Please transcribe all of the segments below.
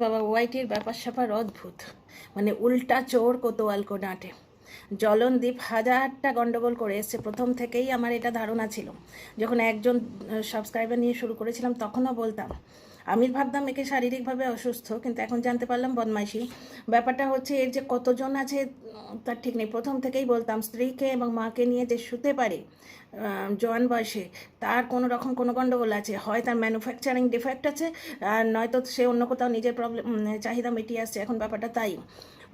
বাবা ওয়াইটির ব্যাপার স্যাপার অদ্ভুত, মানে উল্টা চোর কোতোয়াল কো ডাঁটে। জলনদীপ হাজারটা গন্ডগোল করে এসছে, প্রথম থেকেই আমার এটা ধারণা ছিল। যখন একজন সাবস্ক্রাইবার নিয়ে শুরু করেছিলাম তখনও বলতাম, আমি ভাবতাম একে শারীরিকভাবে অসুস্থ, কিন্তু এখন জানতে পারলাম বদমাইশি। ব্যাপারটা হচ্ছে এর যে কতজন আছে তার ঠিক নেই। প্রথম থেকেই বলতাম স্ত্রীকে এবং মাকে নিয়ে যে শুতে পারে জোয়ান বয়সে, তার কোনো রকম কোনো গণ্ডগোল আছে, হয় তার ম্যানুফ্যাকচারিং ডিফেক্ট আছে, আর নয়তো সে অন্য কোথাও নিজের প্রবলেম চাহিদা মিটিয়ে আসছে। এখন ব্যাপারটা তাই।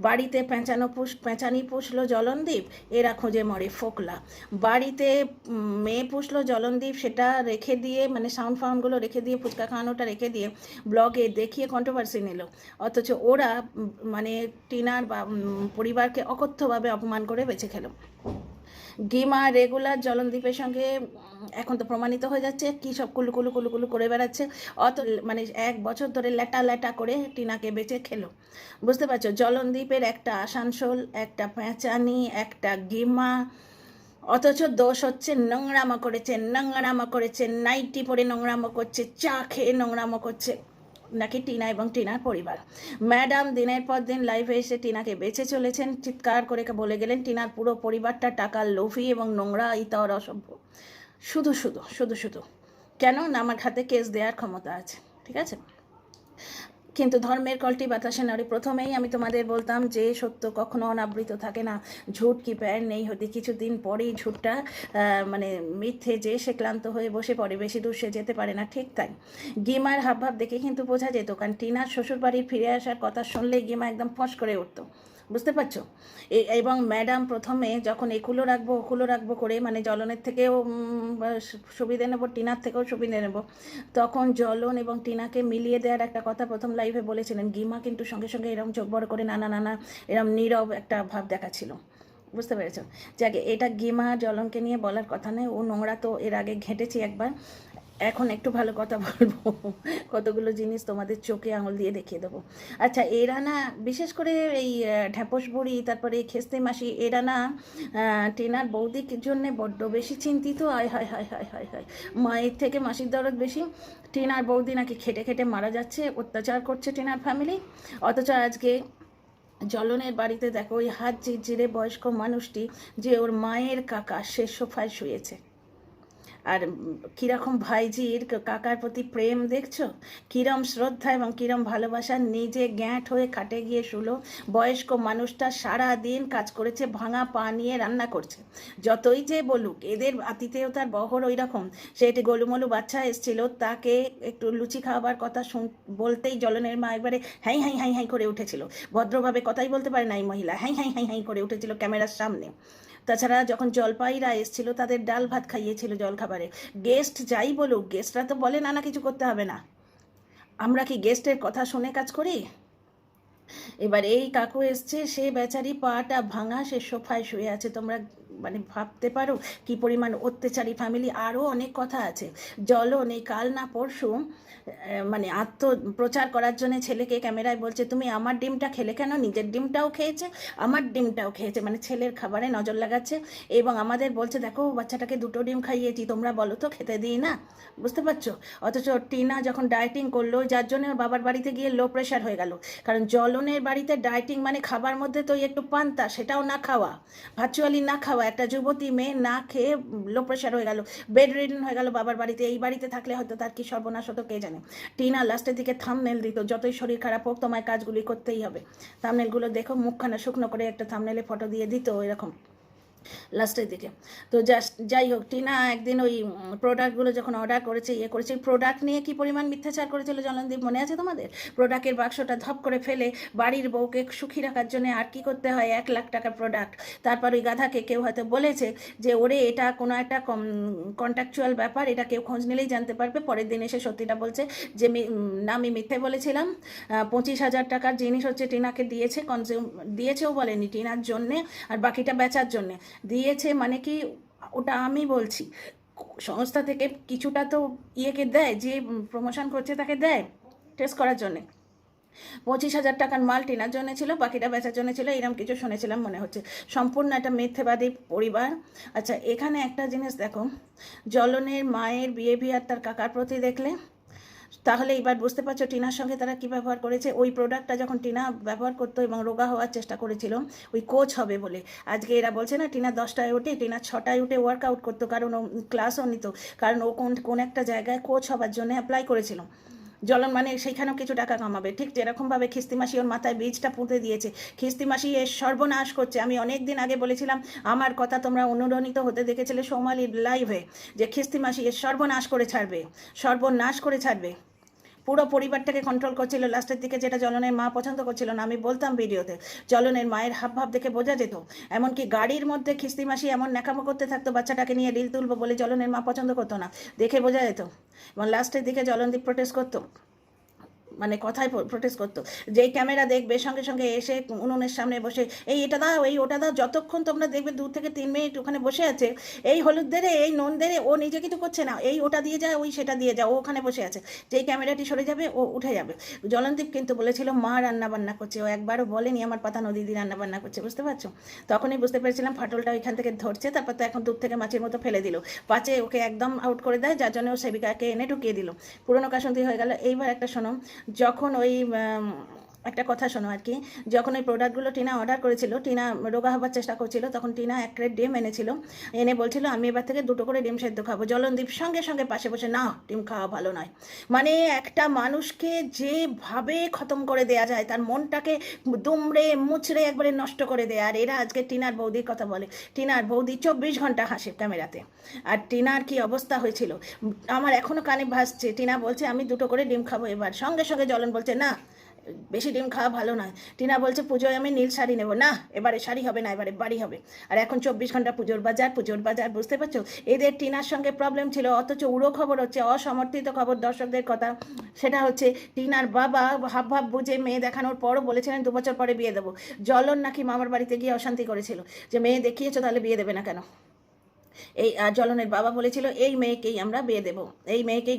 বাড়িতে পেঁচানি পুষলো জলনদীপ, এরা খোঁজে মরে ফোকলা। বাড়িতে মেয়ে পুষলো জলনদীপ, সেটা রেখে দিয়ে, মানে সাউন্ড ফাউন্ডগুলো রেখে দিয়ে, ফুচকা খাওয়ানোটা রেখে দিয়ে ব্লগে দেখিয়ে কন্ট্রোভার্সি নিল। অথচ ওরা মানে টিনার বা পরিবারকে অকথ্যভাবে অপমান করে বেঁচে খেলো। গিমা রেগুলার জলনদীপের সঙ্গে এখন তো প্রমাণিত হয়ে যাচ্ছে কী সব কুলু কুলু কুলু কুলু করে বেড়াচ্ছে। মানে 1 বছর ধরে ল্যাটা ল্যাটা করে টিনাকে বেঁচে খেলো। বুঝতে পারছো, জলনদীপের একটা আসানসোল, একটা পেঁচানি, একটা গিমা। অথচ দোষ হচ্ছে নোংরামো করেছে, নাইটি পরে নোংরামো করছে, চা খেয়ে নোংরামো করছে নাকি টিনা এবং টিনার পরিবার। ম্যাডাম দিনের পর দিন লাইভে এসে টিনাকে বেঁচে চলেছেন, চিৎকার করে বলে গেলেন টিনার পুরো পরিবারটা টাকার লোভী এবং নোংরা, ইতর অসভ্য। শুধু শুধু শুধু শুধু কেন না, আমার হাতে কেস দেওয়ার ক্ষমতা আছে, ঠিক আছে। কিন্তু ধর্মের কলটি বাতাসে নাড়ে। প্রথমেই আমি তোমাদের বলতাম যে সত্য কখনো অনাবৃত থাকে না, ঝুট কি প্যার নেই হতে। কিছুদিন পরেই ঝুটটা মানে মিথ্যে যে সে ক্লান্ত হয়ে বসে পড়ে, বেশি দূর সে যেতে পারে না। ঠিক তাই, গিমার হাবভাব দেখে কিন্তু বোঝা যেত, কারণ টিনার শ্বশুরবাড়ির ফিরে আসার কথা শুনলেই গিমা একদম ফস করে উঠতো। বুঝতে পারছো। এবং ম্যাডাম প্রথমে যখন একুলো রাখবো ওকুলো রাখবো করে, মানে জ্বলনের থেকেও সুবিধে নেবো, টিনার থেকেও সুবিধে নেব, তখন জ্বলন এবং টিনাকে মিলিয়ে দেওয়ার একটা কথা প্রথম লাইভে বলেছিলেন। গিমা কিন্তু সঙ্গে সঙ্গে এরম চোখ বড় করে না না না না এরম নীরব একটা ভাব দেখাচ্ছিল। বুঝতে পেরেছো। যাকে এটা গিমা জ্বলনকে নিয়ে বলার কথা নেই, ও নোংরা তো এর আগে ঘেঁটেছি একবার। এখন একটু ভালো কথা বলবো, কতগুলো জিনিস তোমাদের চোখে আঙুল দিয়ে দেখিয়ে দেবো। আচ্ছা, এরা না বিশেষ করে এই ঢ্যাপস বুড়ি, তারপরে খেস্তে মাসি, এরা না টিনার বৌদির জন্য বড্ড বেশি চিন্তিত। আয় হায় হায় হায় হায় হায়, মায়ের থেকে মাসির দরদ বেশি। টিনার বৌদি নাকি খেটে খেটে মারা যাচ্ছে, অত্যাচার করছে টিনার ফ্যামিলি। অথচ আজকে জ্বলনের বাড়িতে দেখো ওই হাত জিরে বয়স্ক মানুষটি, যে ওর মায়ের কাকা, সে সোফায় শুয়েছে। আর কীরকম ভাইজির কাকার প্রতি প্রেম দেখছো, কীরম শ্রদ্ধা এবং কীরম ভালোবাসা। নিজে গ্যাঁট হয়ে খাটে গিয়ে শুলো। বয়স্ক মানুষটা সারা দিন কাজ করেছে, ভাঙা পা নিয়ে রান্না করছে। যতই যে বলুক, এদের আতিথেয়তার বহর ওই রকম। সে একটি গোলুমলু বাচ্চা এসেছিল, তাকে একটু লুচি খাওয়াবার কথা বলতেই জ্বলনের মা একবারে হাই হাই হাই হাই করে উঠেছিল। ভদ্রভাবে কথাই বলতে পারে না এই মহিলা, হাই হাই হাই হাই করে উঠেছিল ক্যামেরার সামনে। তাছাড়া যখন জলপাইরা এসেছিল, তাদের ডাল ভাত খাইয়েছিল জলখাবারে। গেস্ট যাই বলুক, গেস্টরা তো বলে না কিছু করতে হবে না। আমরা কি গেস্টের কথা শুনে কাজ করি? এবার এই কাকু এসছে, সে বেচারি পাটা ভাঙা, সে সোফায় শুয়ে আছে। তোমরা মানে ভাবতে পারো কি পরিমাণ অত্যাচারী ফ্যামিলি। আরও অনেক কথা আছে। জ্বলন এই কাল না পরশু মানে আত্মপ্রচার করার জন্য ছেলেকে ক্যামেরায় বলছে, তুমি আমার ডিমটা খেলে কেন? নিজের ডিমটাও খেয়েছে, আমার ডিমটাও খেয়েছে, মানে ছেলের খাবারে নজর লাগাচ্ছে। এবং আমাদের বলছে, দেখো বাচ্চাটাকে 2টো ডিম খাইয়েছি, তোমরা বলো তো খেতে দিই না। বুঝতে পারছো। অথচ টিনা যখন ডায়েটিং করলো, যার জন্য ওর বাবার বাড়িতে গিয়ে লো প্রেশার হয়ে গেল। কারণ জ্বলনের বাড়িতে ডায়েটিং মানে খাবার মধ্যে তো একটু পান্তা, সেটাও না খাওয়া, ভার্চুয়ালি না খাওয়া। একটা যুবতী মেয়ে না খেয়ে লো প্রেশার হয়ে গেল, বেড রিডেন হয়ে গেল বাবার বাড়িতে। এই বাড়িতে থাকলে হয়তো তার কি সর্বনাশ হতো কে জানে। টিনা লাস্টের দিকে থামনেল দিত, যতই শরীর খারাপ হোক তোমায় কাজগুলি করতেই হবে। থামনেলগুলো দেখো, মুখখানা শুকনো করে একটা থামনেলে ফটো দিয়ে দিত এরকম লাস্টের দিকে। তো যাই হোক, টিনা একদিন ওই প্রোডাক্টগুলো যখন অর্ডার করেছে, করেছে, প্রোডাক্ট নিয়ে কি পরিমাণ মিথ্যাচার করেছিল জলনদীপ, মনে আছে তোমাদের? প্রোডাক্টের বাক্সটা ধপ করে ফেলে বাড়ির বউকে সুখী রাখার জন্য আর কি করতে হয়, 1 লাখ টাকার প্রোডাক্ট। তারপর ওই গাধাকে কেউ হয়তো বলেছে যে ওরে এটা কোনো একটা কন্ট্রাকচুয়াল ব্যাপার, এটা কেউ খোঁজ নিলেই জানতে পারবে। পরের দিন এসে সত্যিটা বলছে যে না, আমি মিথ্যে বলেছিলাম। 25,000 টাকার জিনিস হচ্ছে টিনাকে দিয়েছে, দিয়েছেও বলেনি টিনার জন্যে, আর বাকিটা বেচার জন্যে দিয়েছে। মানে কি, ওটা আমি বলছি, সংস্থা থেকে কিছুটা তো ইয়েকে দেয়, যে প্রমোশন করছে তাকে দেয় টেস্ট করার জন্যে। 25,000 টাকার মাল টিনার জন্য ছিল, বাকিটা বেচার জন্য ছিল, এরকম কিছু শুনেছিলাম মনে হচ্ছে। সম্পূর্ণ একটা মিথ্যেবাদী পরিবার। আচ্ছা, এখানে একটা জিনিস দেখো, জ্বলনের মায়ের বিহেভিয়ার তার কাকার প্রতি দেখলে, তাহলে এবার বুঝতে পারছো টিনার সঙ্গে তারা কী ব্যবহার করেছে। ওই প্রোডাক্টটা যখন টিনা ব্যবহার করতো এবং রোগা হওয়ার চেষ্টা করেছিল ওই কোচ হবে বলে, আজকে এরা বলছে না টিনা 10টায় ওঠে, টিনা 6টায় উঠে ওয়ার্কআউট করতো, কারণ ও ক্লাসও নিত, কারণ ও কোন একটা জায়গায় কোচ হবার জন্য অ্যাপ্লাই করেছিল। জ্বলন মানে সেইখানেও কিছু টাকা কামাবে, ঠিক যেরকমভাবে খিস্তি মাসি ওর মাথায় বীজটা পুঁতে দিয়েছে। খিস্তি মাসি এর সর্বনাশ করছে। আমি অনেক দিন আগে বলেছিলাম, আমার কথা তোমরা অনুরণিত হতে দেখেছিলে সোমালির লাইভে, যে খিস্তি মাসি এর সর্বনাশ করে ছাড়বে, সর্বনাশ করে ছাড়বে। পুরো পরিবারটাকে কন্ট্রোল করছিল লাস্টের দিকে, যেটা জ্বলনের মা পছন্দ করছিল না। আমি বলতাম ভিডিওতে, জ্বলনের মায়ের হাবভাব দেখে বোঝা যেত। এমনকি গাড়ির মধ্যে খিস্তি মাসি এমন ন্যাকামো করতে থাকতো, বাচ্চাটাকে নিয়ে রিল তুলবো বলে জ্বলনের মা পছন্দ করতো না, দেখে বোঝা যেত। এবং লাস্টের দিকে জ্বলনদীপ প্রোটেস্ট করতো, মানে কথায় প্রোটেস্ট করতো। যেই ক্যামেরা দেখবে সঙ্গে সঙ্গে এসে উনুনের সামনে বসে এই এটা দাও, এই ওটা দাও। যতক্ষণ তোমরা দেখবে 2 থেকে 3 মিনিট ওখানে বসে আছে, এই হলুদ দেরে, এই নুন দেরে, ও নিজে কিছু করছে না, এই ওটা দিয়ে যায়, ওই সেটা দিয়ে যাও, ও ওখানে বসে আছে। যেই ক্যামেরাটি সরে যাবে ও উঠে যাবে। জ্বলনদীপ কিন্তু বলেছিল মা রান্না বান্না করছে, ও একবারও বলেনি আমার পাতানো দিদি রান্না বান্না করছে, বুঝতে পারছো? তখনই বুঝতে পেরেছিলাম ফাটলটা ওইখান থেকে ধরছে। তারপর তো এখন দূর থেকে মাছের মতো ফেলে দিল, পাচে ওকে একদম আউট করে দেয়, যার জন্য ও সেবিকাকে এনে ঢুকিয়ে দিল। পুরনো কাসন্তি হয়ে গেল। এইবার একটা শোনো, যখন ওই একটা কথা শোনো আর কি, যখন ওই প্রোডাক্টগুলো টিনা অর্ডার করেছিল, টিনা রোগা হবার চেষ্টা করছিল, তখন টিনা 1 ক্রেট ডিম এনেছিল, এনে বলছিল আমি এবার থেকে 2টো করে ডিম সেদ্ধ খাবো। জ্বলনদীপ সঙ্গে সঙ্গে পাশে বসে, না ডিম খাওয়া ভালো নয়। মানে একটা মানুষকে যেভাবে খতম করে দেয়া যায়, তার মনটাকে দুমড়ে মুচড়ে একবারে নষ্ট করে দেয়। আর এরা আজকে টিনার বৌদির কথা বলে। টিনার বৌদি 24 ঘন্টা হাসে ক্যামেরাতে। আর টিনার কি অবস্থা হয়েছিল আমার এখনও কানে ভাসছে। টিনা বলছে আমি 2টো করে ডিম খাবো এবার, সঙ্গে সঙ্গে জ্বলন বলছে না বেশি ডিম খাওয়া ভালো নয়। টিনা বলছে পুজোয় আমি নীল শাড়ি নেবো, না এবারে শাড়ি হবে না, এবারে বাড়ি হবে। আর এখন 24 ঘন্টা পুজোর বাজার, পুজোর বাজার, বুঝতে পারছো? এদের টিনার সঙ্গে প্রবলেম ছিল, অথচ উড়ো খবর হচ্ছে, অসমর্থিত খবর দর্শকদের কথা। সেটা হচ্ছে টিনার বাবা হাব বুঝে মেয়ে দেখানোর পরও বলেছিলেন 2 বছর পরে বিয়ে দেবো। জ্বলন নাকি মামার বাড়িতে গিয়ে অশান্তি করেছিল, যে মেয়ে দেখিয়েছো তাহলে বিয়ে দেবে না কেন। এই জ্বলনের বাবা বলেছিল এই মেয়েকেই আমরা বিয়ে দেবো, এই মেয়েকেই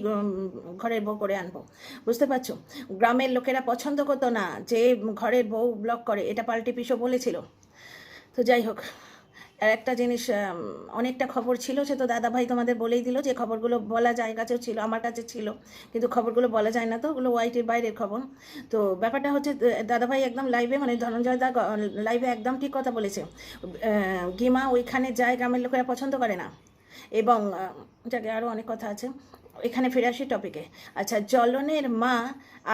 ঘরের বউ করে আনবো, বুঝতে পারছো? গ্রামের লোকেরা পছন্দ করতো না যে ঘরের বউ ব্লগ করে, এটা পাল্টি পিসও বলেছিল। তো যাই হোক, আর একটা জিনিস, অনেকটা খবর ছিল, সে তো দাদাভাই তোমাদের বলেই দিল যে খবরগুলো বলা যায়, কাছেও ছিল, আমার কাছে ছিল, কিন্তু খবরগুলো বলা যায় না, তো ওগুলো ওয়াইটির বাইরের খবর। তো ব্যাপারটা হচ্ছে দাদাভাই একদম লাইভে, মানে ধনঞ্জয় দা লাইভে একদম ঠিক কথা বলেছে। গিমা ওইখানে যায়, গ্রামের লোকেরা পছন্দ করে না। এবং যাকে আরও অনেক কথা আছে, এখানে ফিরে আসি টপিকে। আচ্ছা, জ্বলনের মা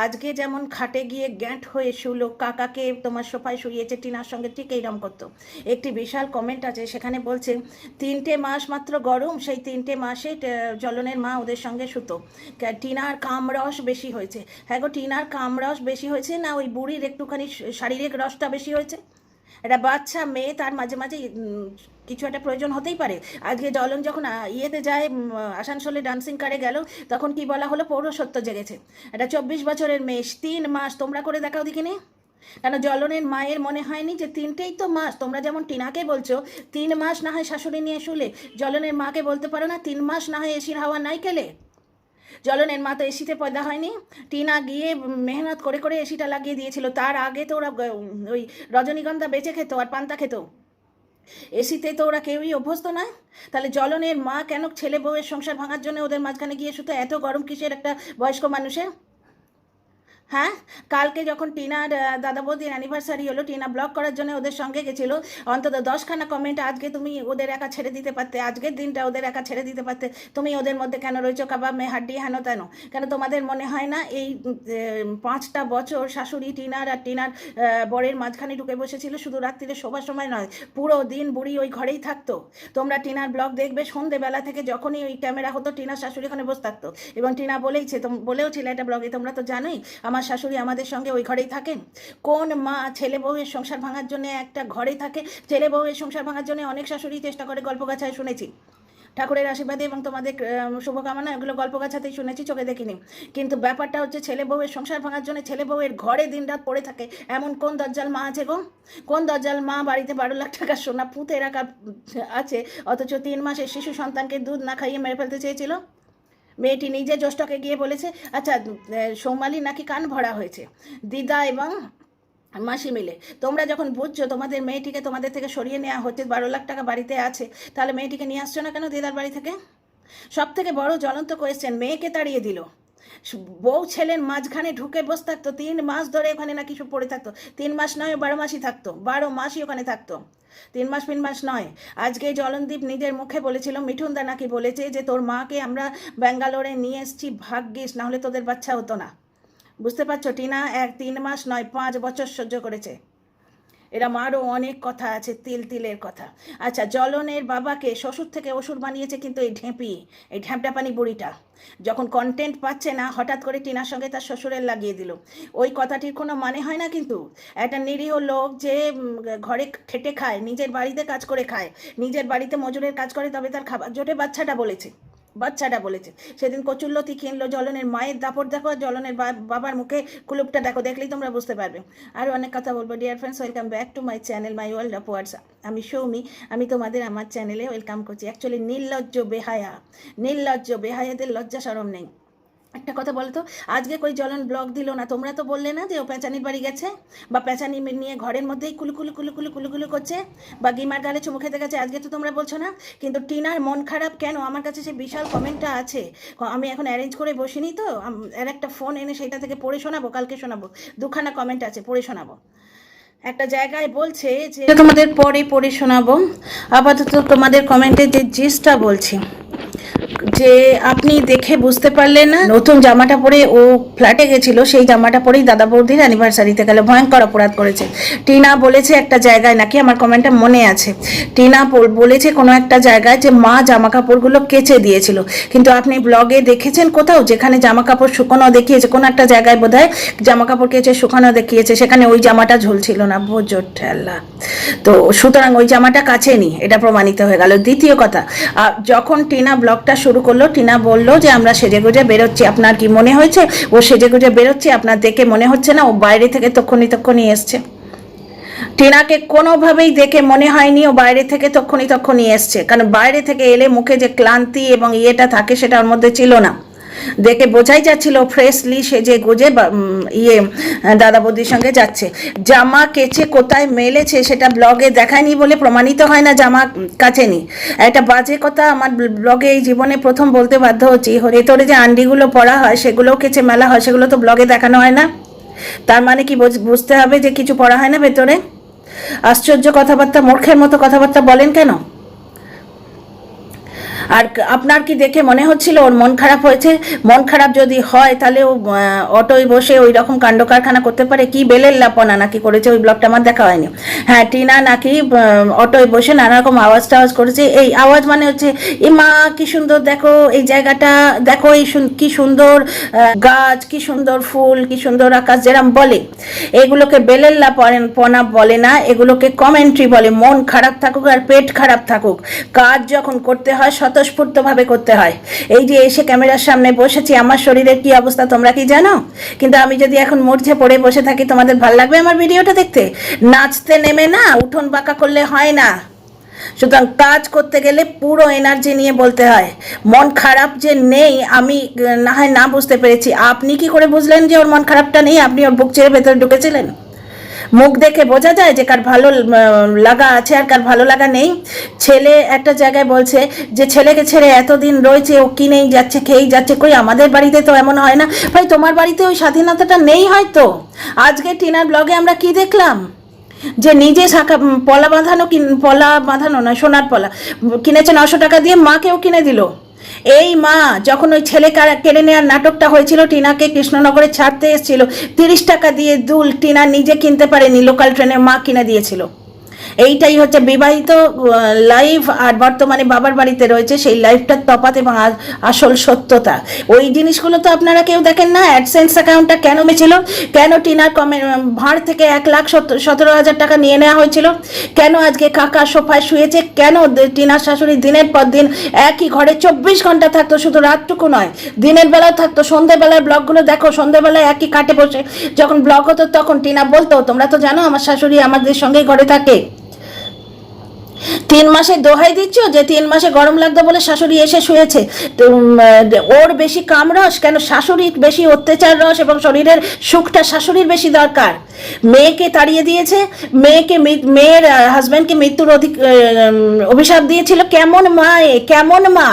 আজকে যেমন খাটে গিয়ে গ্যাঁট হয়ে শুলো, কাকাকে তোমার সোফায় শুইয়েছে, টিনার সঙ্গে ঠিক এইরকম করতো। একটি বিশাল কমেন্ট আছে, সেখানে বলছে 3টে মাস মাত্র গরম, সেই 3টে মাসে জ্বলনের মা ওদের সঙ্গে শুতো। টিনার কামরস বেশি হয়েছে। হ্যাঁ গো, টিনার কামরস বেশি হয়েছে না ওই বুড়ির একটুখানি শারীরিক রসটা বেশি হয়েছে? একটা বাচ্চা মেয়ে, তার মাঝে মাঝে কিছু একটা প্রয়োজন হতেই পারে। আজকে জ্বলন যখন ইয়েতে যায়, আসানসোলে ডান্সিং কারে গেল, তখন কি বলা হলো, পৌরসত্ব জেগেছে। একটা 24 বছরের মেয়ে 3 মাস, তোমরা করে দেখাও দেখিনি। কেন জ্বলনের মায়ের মনে হয়নি যে 3টেই তো মাস? তোমরা যেমন টিনাকে বলছো 3 মাস না হয় শাশুড়ি নিয়ে শুলে, জ্বলনের মাকে বলতে পারো না 3 মাস না হয় এসির হাওয়া নাই খেলে? জ্বলনের মা তো এসিতে পয়দা হয়নি, টিনা গিয়ে মেহনত করে করে এসিটা লাগিয়ে দিয়েছিল। তার আগে তো ওরা ওই রজনীগন্ধা বেঁচে খেত আর পান্তা খেত, এসিতে তো ওরা কেউই অভ্যস্ত নয়। তাহলে জ্বলনের মা কেন ছেলে বউয়ের সংসার ভাঙার জন্য ওদের মাঝখানে গিয়ে শুধু এত গরম কিসের একটা বয়স্ক মানুষের? হ্যাঁ, কালকে যখন টিনার দাদা বৌদির অ্যানিভার্সারি হলো, টিনা ব্লগ করার জন্য ওদের সঙ্গে গেছিল, অন্তত 10খানা কমেন্ট আজকে তুমি ওদের একা ছেড়ে দিতে পারতে, আজকের দিনটা ওদের একা ছেড়ে দিতে পারতে। তুমি ওদের মধ্যে কেন রয়েছো কাবাব মে হাড্ডি হেন তেন? কেন তোমাদের মনে হয় না এই 5টা বছর শাশুড়ি টিনার আর টিনার বরের মাঝখানে ঢুকে বসেছিল? শুধু রাত্রিরে শোবার সময় নয়, পুরো দিন বুড়ি ওই ঘরেই থাকতো। তোমরা টিনার ব্লগ দেখবে, সন্ধেবেলা থেকে যখনই ওই ক্যামেরা হতো টিনার শাশুড়ি ওখানে বসে থাকতো। এবং টিনা বলেইছে, বলেও ছিল এটা ব্লগে, তোমরা তো জানোই আমার শাশুড়ি আমাদের সঙ্গে ওই ঘরেই থাকেন। কোন মা ছেলে বউয়ের সংসার ভাঙার জন্য একটা ঘরে থাকে? ছেলে বউয়ের সংসার ভাঙার জন্য অনেক শাশুড়ি চেষ্টা করে, গল্প গাছায় শুনেছি, ঠাকুরের আশীর্বাদে এবং তোমাদের শুভকামনা, এগুলো গল্প গাছাতেই শুনেছি, চোখে দেখিনি। কিন্তু ব্যাপারটা হচ্ছে ছেলে বউয়ের সংসার ভাঙার জন্য ছেলে বউয়ের ঘরে দিনরাত পড়ে থাকে এমন কোন দজ্জাল মা আছে গো? কোন দজ্জাল মা বাড়িতে 12 লাখ টাকার সোনা পুঁতে রাখা আছে, অথচ 3 মাসের শিশু সন্তানকে দুধ না খাইয়ে মেরে ফেলতে চেয়েছিল? মেয়েটি নিজে জ্যেষ্ঠকে গিয়ে বলেছে। আচ্ছা, সৌমালি নাকি কান ভরা হয়েছে, দিদা এবং মাসি মিলে। তোমরা যখন বুঝছো তোমাদের মেয়েটিকে তোমাদের থেকে সরিয়ে নেওয়া হচ্ছে, 12 লাখ টাকা বাড়িতে আছে, তাহলে মেয়েটিকে নিয়ে আসছো না কেন দিদার বাড়ি থেকে? সব থেকে বড় জ্বলন্ত কোয়েশ্চেন, মেয়েকে তাড়িয়ে দিল, বউ ছেলের মাঝখানে ঢুকে বসে থাকতো 3 মাস ধরে, ওখানে নাকি সব পড়ে থাকতো। 3 মাস নয়, 12 মাসই থাকতো, 12 মাসই ওখানে থাকতো, 3 মাস নয়। আজকে জলনদীপ নিজের মুখে বলেছিল, মিঠুনদা নাকি বলেছে যে তোর মাকে আমরা ব্যাঙ্গালোরে নিয়ে এসেছি, ভাগ্যিস, নাহলে তোদের বাচ্চা হতো না। বুঝতে পারছো? টিনা 3 মাস নয় 5 বছর সহ্য করেছে। এরা মারও অনেক কথা আছে, তিলের কথা। আচ্ছা, জ্বলনের বাবাকে শ্বশুর থেকে অসুর বানিয়েছে কিন্তু এই ঢেঁপি, এই ঢ্যাপটাপানি বুড়িটা। যখন কন্টেন্ট পাচ্ছে না, হঠাৎ করে টিনার সঙ্গে তার শ্বশুরের লাগিয়ে দিল। ওই কথাটির কোনো মানে হয় না কিন্তু। একটা নিরীহ লোক যে ঘরে খেটে খায়, নিজের বাড়িতে কাজ করে খায়, নিজের বাড়িতে মজুরের কাজ করে, তবে তার খাবার জোটে, বাচ্চাটা বলেছে। সেদিন কচুল্লতি কিনলো, জ্বলনের মায়ের দাপট দেখো, জ্বলনের বাবার মুখে কুলুপটা দেখো, দেখলেই তোমরা বুঝতে পারবে। আরও অনেক কথা বলবো। Dear friends, welcome back to my channel, my world of words. আমি সৌমি, আমি তোমাদের আমার চ্যানেলে ওয়েলকাম করছি। অ্যাকচুয়ালি নির্লজ্জ বেহায়াদের লজ্জা শরম নেই। একটা কথা বলো তো, আজকে কই জ্বলন ব্লগ দিল না? তোমরা তো বললে না যে ও পেঁচানির বাড়ি গেছে, বা পেঁচানি নিয়ে ঘরের মধ্যেই কুলুকুলু করছে, বা গিমার গালে চুমু খেতে গেছে। আজকে তো তোমরা বলছো না। কিন্তু টিনার মন খারাপ কেন? আমার কাছে সে বিশাল কমেন্টটা আছে, আমি এখন অ্যারেঞ্জ করে বসিনি তো, এর একটা ফোন এনে সেটা থেকে পড়ে শোনাবো, কালকে শোনাবো। 2খানা কমেন্ট আছে, পড়ে শোনাবো। একটা জায়গায় বলছে যে তোমাদের পড়ে শোনাবো। আপাতত তোমাদের কমেন্টের যে জিসটা বলছি, যে আপনি দেখে বুঝতে পারলেন না, নতুন জামাটা পরে ও ফ্ল্যাটে গেছিল, সেই জামাটা পরেই দাদা বৌদির অ্যানিভার্সারিতে গেল, ভয়ঙ্কর অপরাধ করেছে। টিনা বলেছে একটা জায়গায়, নাকি আমার কমেন্টটা মনে আছে, টিনা বলেছে কোনো একটা জায়গায় যে মা জামা কাপড়গুলো কেচে দিয়েছিল। কিন্তু আপনি ব্লগে দেখেছেন কোথাও যেখানে জামা কাপড় শুকনো দেখিয়েছে? কোনো একটা জায়গায় বোধহয় জামা কাপড় কেচে শুকানো দেখিয়েছে, সেখানে ওই জামাটা ঝুলছিল না। ভোজর ঠেলা। তো সুতরাং ওই জামাটা কাচেনি, এটা প্রমাণিত হয়ে গেল। দ্বিতীয় কথা, যখন টিনা ব্লগটা শুরু করলো, টিনা বললো যে আমরা সেজেগুজে বেরোচ্ছি। আপনার কি মনে হয়েছে ও সেজেগুজে বেরোচ্ছে? আপনার দেখে মনে হচ্ছে না ও বাইরে থেকে তক্ষণি এসছে? টিনাকে কোনোভাবেই দেখে মনে হয়নি ও বাইরে থেকে তক্ষণি এসছে, কারণ বাইরে থেকে এলে মুখে যে ক্লান্তি এবং ইয়েটা থাকে সেটা ওর মধ্যে ছিল না। দেখে বোঝাই যাচ্ছিল ফ্রেশলি সেজে গুজে দাদা বৌদির সঙ্গে যাচ্ছে। জামা কেচে কোথায় মেলেছে সেটা ব্লগে দেখায়নি বলে প্রমাণিত হয় না জামা কাচেনি। একটা বাজে কথা আমার ব্লগে এই জীবনে প্রথম বলতে বাধ্য হচ্ছি, ভেতরে যে আন্ডিগুলো পরা হয় সেগুলোও কেচে মেলা হয়, সেগুলো তো ব্লগে দেখানো হয় না। তার মানে কি বুঝতে হবে যে কিছু পড়া হয় না ভেতরে? আশ্চর্য কথাবার্তা, মূর্খের মতো কথাবার্তা বলেন কেন? আর আপনার কি দেখে মনে হচ্ছিল ওর মন খারাপ হয়েছে? মন খারাপ যদি হয় তাহলে ও অটোয় বসে ওই রকম কাণ্ড কারখানা করতে পারে? কি বেলের লাপনা নাকি করেছে, ওই ব্লগটা আমার দেখা হয়নি। হ্যাঁ, টিনা নাকি অটোয় বসে নানা রকম আওয়াজ টাওয়াজ করেছে। এই আওয়াজ মানে হচ্ছে, এ মা কি সুন্দর দেখো এই জায়গাটা, দেখো এই কি সুন্দর গাছ, কি সুন্দর ফুল, কি সুন্দর আকাশ, যেরম বলে। এগুলোকে বেলের লাপনা বলে না, এগুলোকে কমেন্ট্রি বলে। মন খারাপ থাকুক আর পেট খারাপ থাকুক, কাজ যখন করতে হয় স্বতঃস্ফূর্তভাবে করতে হয়। এই যে এসে ক্যামেরার সামনে বসেছি, আমার শরীরের কি অবস্থা তোমরা কি জানো? কিন্তু আমি যদি এখন মূর্ছে পড়ে বসে থাকি, তোমাদের ভাল লাগবে আমার ভিডিওটা দেখতে? নাচতে নেমে না উঠোন বাঁকা করলে হয় না। সুতরাং কাজ করতে গেলে পুরো এনার্জি নিয়ে বলতে হয়। মন খারাপ যে নেই আমি না হয় না বুঝতে পেরেছি, আপনি কি করে বুঝলেন যে ওর মন খারাপটা নেই? আপনি ওর বুক ছেড়ে ভেতরে ঢুকেছিলেন? মুখ দেখে বোঝা যায় যে কার ভালো লাগা আছে আর কার ভালো লাগা নেই। ছেলে একটা জায়গায় বলছে যে ছেলেকে ছেড়ে এতদিন রয়েছে, ও কিনেই যাচ্ছে, খেয়েই যাচ্ছে। কই আমাদের বাড়িতে তো এমন হয় না ভাই, তোমার বাড়িতে ওই স্বাধীনতাটা নেই হয়তো। আজকে টিনার ব্লগে আমরা কি দেখলাম, যে নিজে পলা বাঁধানো নয়, সোনার পলা কিনেছে 900 টাকা দিয়ে, মাকেও কিনে দিল। এই মা যখন ওই ছেলে কেড়ে নেওয়ার নাটকটা হয়েছিল, টিনাকে কৃষ্ণনগরে ছাড়তে এসেছিল, 30 টাকা দিয়ে দুল টিনা নিজে কিনতে পারেনি, লোকাল ট্রেনে মা কিনে দিয়েছিল। এইটাই হচ্ছে বিবাহিত লাইফ আর বর্তমানে বাবার বাড়িতে রয়েছে সেই লাইফটার তফাৎ এবং আসল সত্যতা। ওই জিনিসগুলো তো আপনারা কেউ দেখেন না। অ্যাডসেন্স অ্যাকাউন্টটা কেন মেছিল? কেন টিনার ভাঁড় থেকে 1,17,000 টাকা নিয়ে নেওয়া হয়েছিল? কেন আজকে কাকা সোফায় শুয়েছে? কেন টিনার শাশুড়ি দিনের পর দিন একই ঘরে 24 ঘন্টা থাকতো? শুধু রাতটুকু নয়, দিনের বেলাও থাকতো। সন্ধ্যেবেলার ব্লগগুলো দেখো, সন্ধ্যেবেলায় একই কাটে বসে যখন ব্লগ হতো তখন টিনা বলতো, তোমরা তো জানো আমার শাশুড়ি আমাদের সঙ্গেই ঘরে থাকে। 3 মাসে দোহাই দিচ্ছ যে 3 মাসে গরম লাগতো বলে শাশুড়ি এসে শুয়েছে। ওর বেশি কামরস কেন? শাশুড়ির বেশি অত্যাচার রস এবং শরীরের সুখটা শাশুড়ির বেশি দরকার। মেয়েকে তাড়িয়ে দিয়েছে, মেয়ের হাজব্যান্ডকে মৃত্যুর অভিশাপ দিয়েছিল। কেমন মা কেমন মা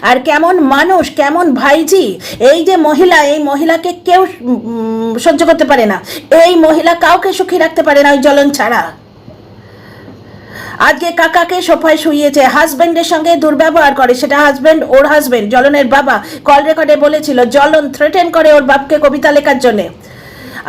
আর কেমন মানুষ, কেমন ভাইজি। এই যে মহিলা, এই মহিলাকে কেউ সহ্য করতে পারে না। এই মহিলা কাউকে সুখী রাখতে পারে না ওই জ্বলন ছাড়া। আজকে কাকাকে সোফায় শুইয়েছে, হাজব্যান্ডের সঙ্গে দুর্ব্যবহার করে, সেটা ওর হাজব্যান্ড জ্বলনের বাবা কল রেকর্ডে বলেছিল জ্বলন থ্রেটেন করে ওর বাপকে কবিতা লেখার জন্যে।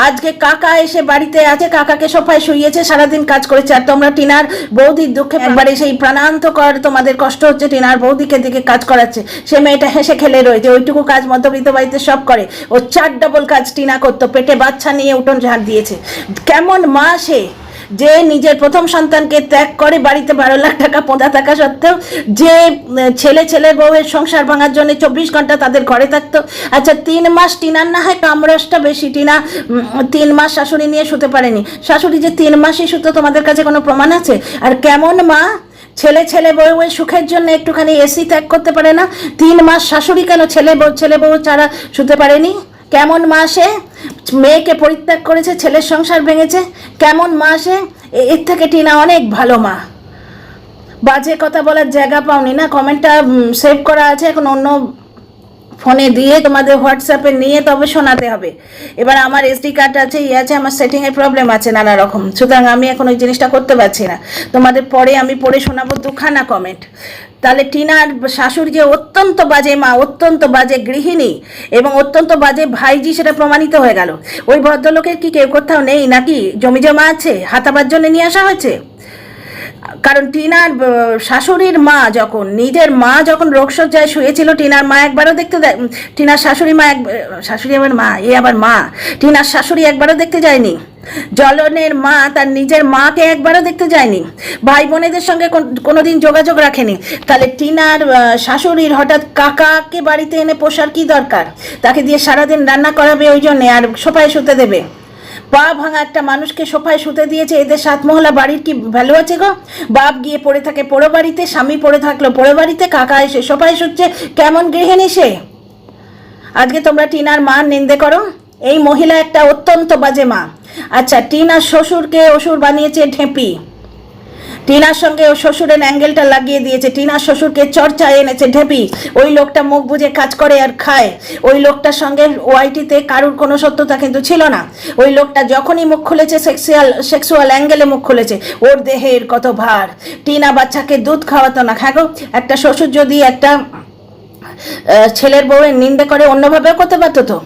আজকে কাকা এসে বাড়িতে আছে, কাকাকে সোফায় শুইয়েছে, সারাদিন কাজ করেছে। আর তোমরা টিনার বৌদির দুঃখে একবারে সেই প্রাণান্তকর তোমাদের কষ্ট হচ্ছে, টিনার বৌদিকে দিকে কাজ করাচ্ছে। সে মেয়েটা হেসে খেলে রয়েছে, ওইটুকু কাজ মধ্যবিত্ত বাড়িতে সব করে। ও 4 ডবল কাজ টিনা করতো, পেটে বাচ্চা নিয়ে উঠোন ঝাড় দিয়েছে। কেমন মা সে, যে নিজের প্রথম সন্তানকে ত্যাগ করে বাড়িতে 12 লাখ টাকা পোঁদা থাকা সত্ত্বেও, যে ছেলের বউয়ের সংসার ভাঙার জন্য 24 ঘন্টা তাদের ঘরে থাকতো। আচ্ছা 3 মাস টিনার না হয় কামরসটা বেশি, টিনা 3 মাস শাশুড়ি নিয়ে শুতে পারেনি। শাশুড়ি যে 3 মাসই শুতো তোমাদের কাছে কোনো প্রমাণ আছে? আর কেমন মা, ছেলে বউয়ের সুখের জন্য একটুখানি এসি ত্যাগ করতে পারে না? 3 মাস শাশুড়ি কেন ছেলে বউ ছাড়া শুতে পারেনি? কেমন মা সে? মেয়েকে পরিত্যাগ করেছে, ছেলের সংসার ভেঙেছে। কেমন মা সে? এর থেকে টিনা অনেক ভালো মা। বাজে কথা বলার জায়গা পাওনি না? কমেন্টটা সেভ করা আছে, এখন অন্য ফোনে দিয়ে তোমাদের হোয়াটসঅ্যাপে নিয়ে তবে শোনাতে হবে। এবার আমার এসডি কার্ড আছে, আছে, আমার সেটিংয়ের প্রবলেম আছে নানা রকম, সুতরাং আমি এখন ওই জিনিসটা করতে পারছি না। তোমাদের পরে আমি পড়ে শোনাবো 2খানা কমেন্ট। তাহলে টিনার শাশুড়ি যে অত্যন্ত বাজে মা, অত্যন্ত বাজে গৃহিণী এবং অত্যন্ত বাজে ভাইজি, সেটা প্রমাণিত হয়ে গেল। ওই ভদ্রলোকের কি কেউ কোথাও নেই নাকি? জমি জমা আছে, হাতাবার জন্য নিয়ে আসা হয়েছে? কারণ টিনার শাশুড়ির মা যখন, নিজের মা যখন রোগশয্যায় শুয়েছিল, টিনার মা একবারও দেখতে দেয়, টিনার শাশুড়ি মা, শাশুড়ি আবার মা, আবার মা, টিনার শাশুড়ি একবারও দেখতে যায়নি। জ্বলনের মা তার নিজের মাকে একবারও দেখতে যায়নি, ভাই বোনেদের সঙ্গে কোনোদিন যোগাযোগ রাখেনি। তাহলে টিনার শাশুড়ির হঠাৎ কাকাকে বাড়িতে এনে পোষার কি দরকার? তাকে দিয়ে সারাদিন রান্না করাবে ওই জন্যে, আর সোফায় শুতে দেবে? পা ভাঙা একটা মানুষকে সোফায় শুতে দিয়েছে। এদের 7 মহলা বাড়ির কি ভ্যালু আছে গো? বাপ গিয়ে পড়ে থাকে পোড়ো বাড়িতে, স্বামী পড়ে থাকলো পোড়ো বাড়িতে, কাকা এসে সোফায় শুচ্ছে। কেমন গৃহিণী সে? আজকে তোমরা টিনার মার নিন্দে করো। এই মহিলা একটা অত্যন্ত বাজে মা। আচ্ছা, টিনার শ্বশুরকে অসুর বানিয়েছে ঢেঁপি, টিনার সঙ্গে ও শ্বশুরের অ্যাঙ্গেলটা লাগিয়ে দিয়েছে, টিনার শ্বশুরকে চর্চায় এনেছে ঢেপি। ওই লোকটা মুখ বুঝে কাজ করে আর খায়। ওই লোকটার সঙ্গে ওআইটিতে কারুর কোনো সত্যতা কিন্তু ছিল না। ওই লোকটা যখনই মুখ খুলেছে সেক্সুয়াল অ্যাঙ্গেলে মুখ খুলেছে। ওর দেহের কত ভার। টিনা বাচ্চাকে দুধ খাওয়াতো না। হ্যাঁ গো, একটা শ্বশুর যদি একটা ছেলের বউয়ের নিন্দে করে অন্যভাবেও করতে পারতো তো।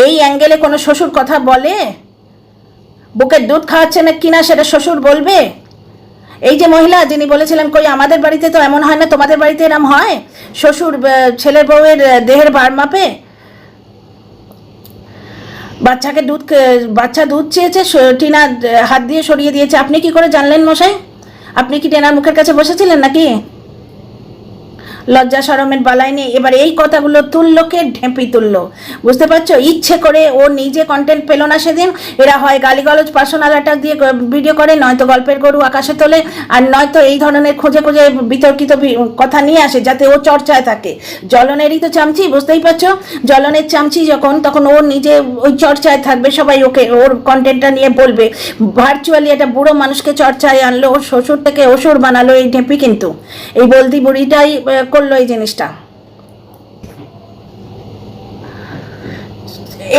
এই অ্যাঙ্গেলে কোনো শ্বশুর কথা বলে? বুকের দুধ খাওয়াচ্ছে না কিনা সেটা শ্বশুর বলবে? এই যে মহিলা যিনি বলেছিলেন কই আমাদের বাড়িতে তো এমন হয় না, তোমাদের বাড়িতে এরম হয়? শ্বশুর ছেলের বউয়ের দেহের ভার মাপে? বাচ্চা দুধ চেয়েছে, টিনা হাত দিয়ে সরিয়ে দিয়েছে। আপনি কি করে জানলেন মশাই? আপনি কি টিনার মুখের কাছে বসেছিলেন নাকি? লজ্জা শরমের বালাই নেই। এবার এই কথাগুলো তুললো কে? ঢেঁপি তুললো। বুঝতে পারছো? ইচ্ছে করে ও নিজে কন্টেন্ট পেলো না সেদিন। এরা হয় গালিগালজ পার্সোনাল অ্যাটাক দিয়ে ভিডিও করে, নয়তো গল্পের গরু আকাশে তোলে, আর নয়তো এই ধরনের খুঁজে বিতর্কিত কথা নিয়ে আসে যাতে ও চর্চায় থাকে। জ্বলনেরই তো চামচি, বুঝতেই পারছো? জ্বলনের চামচি যখন, তখন ও নিজে ওই চর্চায় থাকবে, সবাই ওকে ওর কন্টেন্টটা নিয়ে বলবে। ভার্চুয়ালি একটা বুড়ো মানুষকে চর্চায় আনলো, ওর শ্বশুর থেকে অসুর বানালো এই ঢেঁপি। কিন্তু এই বলদি বুড়িটাই করলো এই জিনিসটা।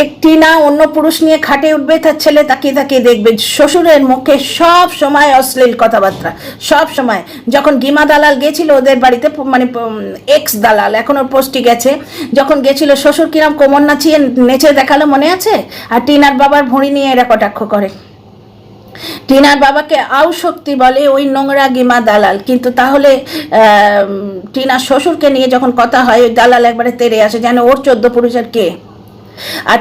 একটি না অন্য পুরুষ নিয়ে খাটে উঠবে, তার ছেলে তাকিয়ে তাকিয়ে দেখবে। শ্বশুরের মুখে সব সময় অশ্লীল কথাবার্তা, সব সময়। যখন গিমা দালাল গেছিল ওদের বাড়িতে, মানে এক্স দালাল, এখন ওর পোস্টে গেছে, যখন গেছিল শ্বশুর কিরম কোমর নাচিয়ে নেচে দেখালো, মনে আছে? আর টিনার বাবার ভুঁড়ি নিয়ে এরা কটাক্ষ করে। টিনার বাবাকে আউ শক্তি বলে ওই নোংরা গিমা দালাল। কিন্তু তাহলে টিনার শ্বশুরকে নিয়ে যখন কথা হয়, ওই দালাল একবারে তেড়ে আসে, যেন ওর 14 পুরুষের কে। আর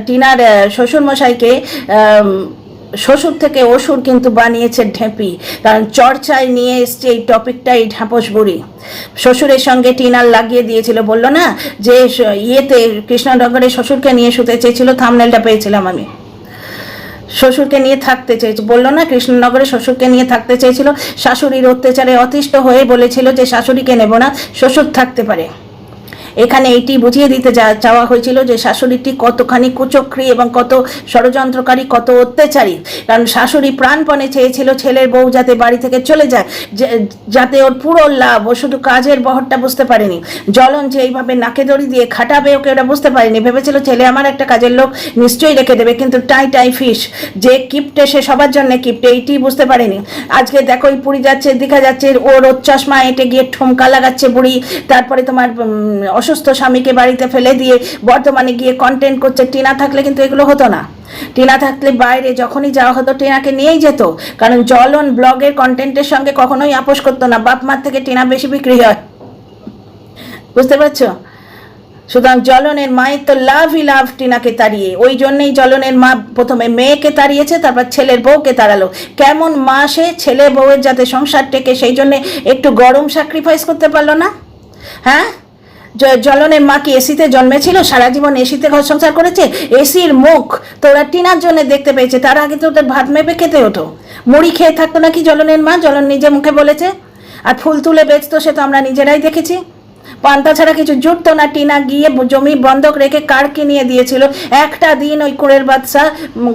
টিনার শ্বশুর মশাইকে শ্বশুর থেকে অসুর কিন্তু বানিয়েছে ঢেঁপি। কারণ চর্চায় নিয়ে এসছে এই টপিকটাই ঢ্যাঁপস বুড়ি। শ্বশুরের সঙ্গে টিনার লাগিয়ে দিয়েছিল, বললো না যে ইয়েতে কৃষ্ণনগরে শ্বশুরকে নিয়ে শুতে চেয়েছিল, থাম্বনেলটা পেয়েছিলাম আমি। শ্বশুরকে নিয়ে থাকতে চেয়েছে, বললো না কৃষ্ণনগরে শ্বশুরকে নিয়ে থাকতে চেয়েছিল, শাশুড়ির অত্যাচারে অতিষ্ঠ হয়ে বলেছিল যে শাশুড়িকে নেব না, শ্বশুর থাকতে পারে। এখানে এইটি বুঝিয়ে দিতে চাওয়া হয়েছিল যে শাশুড়িটি কতখানি কুচক্রী এবং কত ষড়যন্ত্রকারী, কত অত্যাচারী। কারণ শাশুড়ি প্রাণপণে চেয়েছিল ছেলের বউ যাতে বাড়ি থেকে চলে যায়, যাতে ওর পুরো লাভ, ও শুধু কাজের বহরটা বুঝতে পারেনি। জ্বলন যে এইভাবে নাকে দড়ি দিয়ে খাটাবে ওকে, ওটা বুঝতে পারেনি। ভেবেছিল ছেলে আমার একটা কাজের লোক নিশ্চয়ই রেখে দেবে, কিন্তু টাই ফিশ, যে কিপ্টে সে সবার জন্য কিপ্টে, এইটি বুঝতে পারেনি। আজকে দেখো এই পুরী যাচ্ছে, দীঘা যাচ্ছে, ওর চশমা এঁটে গিয়ে ঠোমকা লাগাচ্ছে বুড়ি, তারপরে তোমার অসুস্থ স্বামীকে বাড়িতে ফেলে দিয়ে বর্তমানে গিয়ে কন্টেন্ট করছে। টিনা থাকলে কিন্তু এগুলো হতো না। টিনা থাকলে বাইরে যখনই যাওয়া হতো টিনাকে নিয়েই যেত, কারণ জ্বলন ব্লগের কন্টেন্টের সঙ্গে কখনোই আপোষ করতো না। বাপ মার থেকে টিনা বেশি বিক্রি হয়, বুঝতে পারছো? সুতরাং জ্বলনের মায়ের তো লাভ টিনাকে তাড়িয়ে, ওই জন্যই জ্বলনের মা প্রথমে মেয়েকে তাড়িয়েছে, তারপর ছেলের বউকে তাড়ালো। কেমন মা সে, ছেলে বউয়ের যাতে সংসার টেকে সেই জন্য একটু গরম স্যাক্রিফাইস করতে পারলো না? হ্যাঁ, জ্বলনের মা কি এসিতে জন্মেছিল? সারা জীবন এসিতে ঘর সংসার করেছে? এসির মুখ তো ওরা টিনার জন্য দেখতে পেয়েছে, তার আগে তো ওদের ভাত মেপে খেতে হতো, মুড়ি খেয়ে থাকতো নাকি জ্বলনের মা? জ্বলন নিজে মুখে বলেছে। আর ফুল তুলে বেচতো, সে তো আমরা নিজেরাই দেখেছি। পান্তা ছাড়া কিছু জুটতো না। টিনা গিয়ে জমি বন্ধক রেখে কার কিনিয়ে দিয়েছিল। একটা দিন ওই কুড়ের বাদশা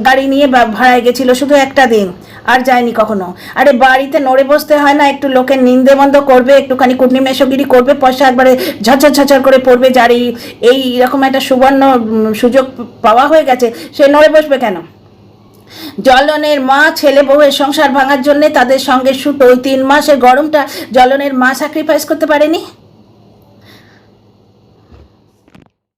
গাড়ি নিয়ে ভাড়ায় গেছিল, শুধু একটা দিন, আর যায়নি কখনো। আরে বাড়িতে নড়ে বসতে হয় না, একটু লোকের নিন্দে বন্ধ করবে, একটুখানি কুটনি মেশগিরি করবে, পয়সা একবারে ঝরঝর করে পড়বে। যার এই রকম একটা সুবর্ণ সুযোগ পাওয়া হয়ে গেছে, সে নড়ে বসবে কেন? জ্বলনের মা ছেলে বউয়ের সংসার ভাঙার জন্য তাদের সঙ্গে শুতো ওই 3 মাসের গরমটা জ্বলনের মা স্যাক্রিফাইস করতে পারেনি।